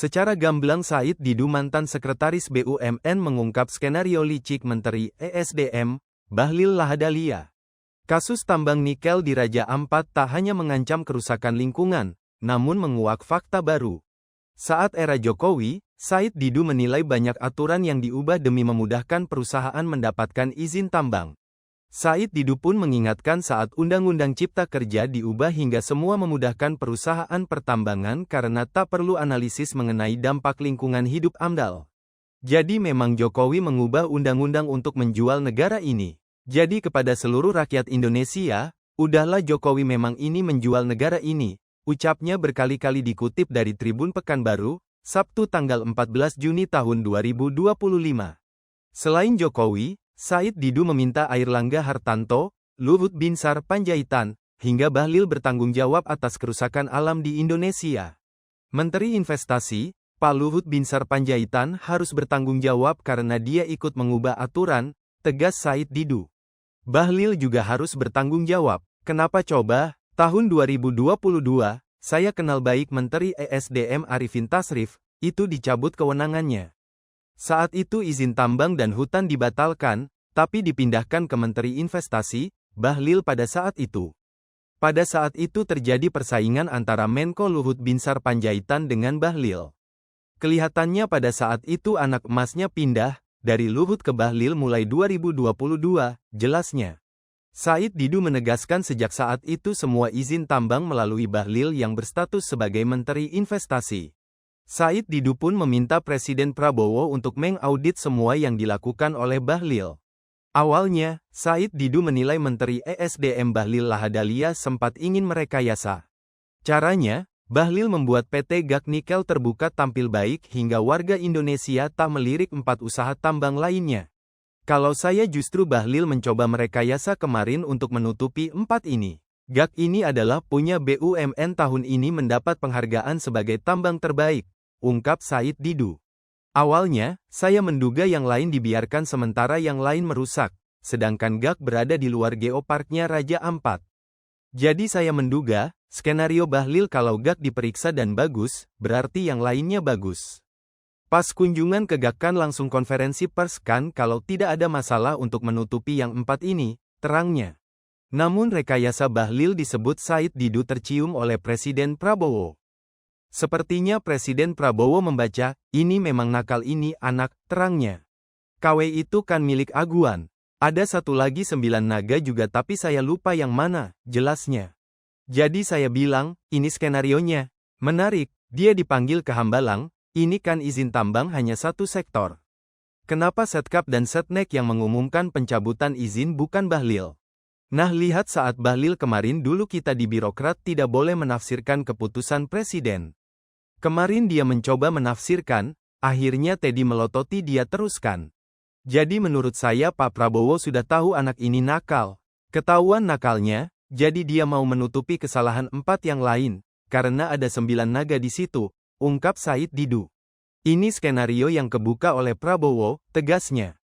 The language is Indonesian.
Secara gamblang Said Didu mantan Sekretaris BUMN mengungkap skenario licik Menteri ESDM, Bahlil Lahadalia. Kasus tambang nikel di Raja Ampat tak hanya mengancam kerusakan lingkungan, namun menguak fakta baru. Saat era Jokowi, Said Didu menilai banyak aturan yang diubah demi memudahkan perusahaan mendapatkan izin tambang. Said Didu pun mengingatkan saat Undang-Undang Cipta Kerja diubah hingga semua memudahkan perusahaan pertambangan karena tak perlu analisis mengenai dampak lingkungan hidup AMDAL. Jadi memang Jokowi mengubah undang-undang untuk menjual negara ini. Jadi kepada seluruh rakyat Indonesia, udahlah Jokowi memang ini menjual negara ini, ucapnya berkali-kali dikutip dari Tribun Pekanbaru, Sabtu tanggal 14 Juni tahun 2025. Selain Jokowi, Said Didu meminta Airlangga Hartanto, Luhut Binsar Panjaitan, hingga Bahlil bertanggung jawab atas kerusakan alam di Indonesia. Menteri Investasi, Pak Luhut Binsar Panjaitan harus bertanggung jawab karena dia ikut mengubah aturan, tegas Said Didu. Bahlil juga harus bertanggung jawab. Kenapa coba? Tahun 2022, saya kenal baik Menteri ESDM Arifin Tasrif, itu dicabut kewenangannya. Saat itu izin tambang dan hutan dibatalkan, tapi dipindahkan ke Menteri Investasi, Bahlil pada saat itu. Pada saat itu terjadi persaingan antara Menko Luhut Binsar Panjaitan dengan Bahlil. Kelihatannya pada saat itu anak emasnya pindah, dari Luhut ke Bahlil mulai 2022, jelasnya. Said Didu menegaskan sejak saat itu semua izin tambang melalui Bahlil yang berstatus sebagai Menteri Investasi. Said Didu pun meminta Presiden Prabowo untuk mengaudit semua yang dilakukan oleh Bahlil. Awalnya, Said Didu menilai Menteri ESDM Bahlil Lahadalia sempat ingin merekayasa. Caranya, Bahlil membuat PT GAC Nikel terbuka tampil baik hingga warga Indonesia tak melirik 4 usaha tambang lainnya. Kalau saya justru Bahlil mencoba merekayasa kemarin untuk menutupi 4 ini. GAC ini adalah punya BUMN tahun ini mendapat penghargaan sebagai tambang terbaik, ungkap Said Didu. Awalnya, saya menduga yang lain dibiarkan sementara yang lain merusak, sedangkan GAC berada di luar geoparknya Raja Ampat. Jadi saya menduga, skenario Bahlil kalau GAC diperiksa dan bagus, berarti yang lainnya bagus. Pas kunjungan ke GAC kan langsung konferensi pers kan kalau tidak ada masalah untuk menutupi yang 4 ini, terangnya. Namun rekayasa Bahlil disebut Said Didu tercium oleh Presiden Prabowo. Sepertinya Presiden Prabowo membaca, ini memang nakal ini anak, terangnya. KW itu kan milik Aguan. Ada satu lagi 9 naga juga tapi saya lupa yang mana, jelasnya. Jadi saya bilang, ini skenarionya. Menarik, dia dipanggil ke Hambalang, ini kan izin tambang hanya satu sektor. Kenapa Setkap dan Setnek yang mengumumkan pencabutan izin bukan Bahlil? Nah lihat saat Bahlil kemarin dulu kita di birokrat tidak boleh menafsirkan keputusan Presiden. Kemarin dia mencoba menafsirkan, akhirnya Teddy melototi dia teruskan. Jadi menurut saya Pak Prabowo sudah tahu anak ini nakal. Ketahuan nakalnya, jadi dia mau menutupi kesalahan 4 yang lain, karena ada 9 naga di situ, ungkap Said Didu. Ini skenario yang kebuka oleh Prabowo, tegasnya.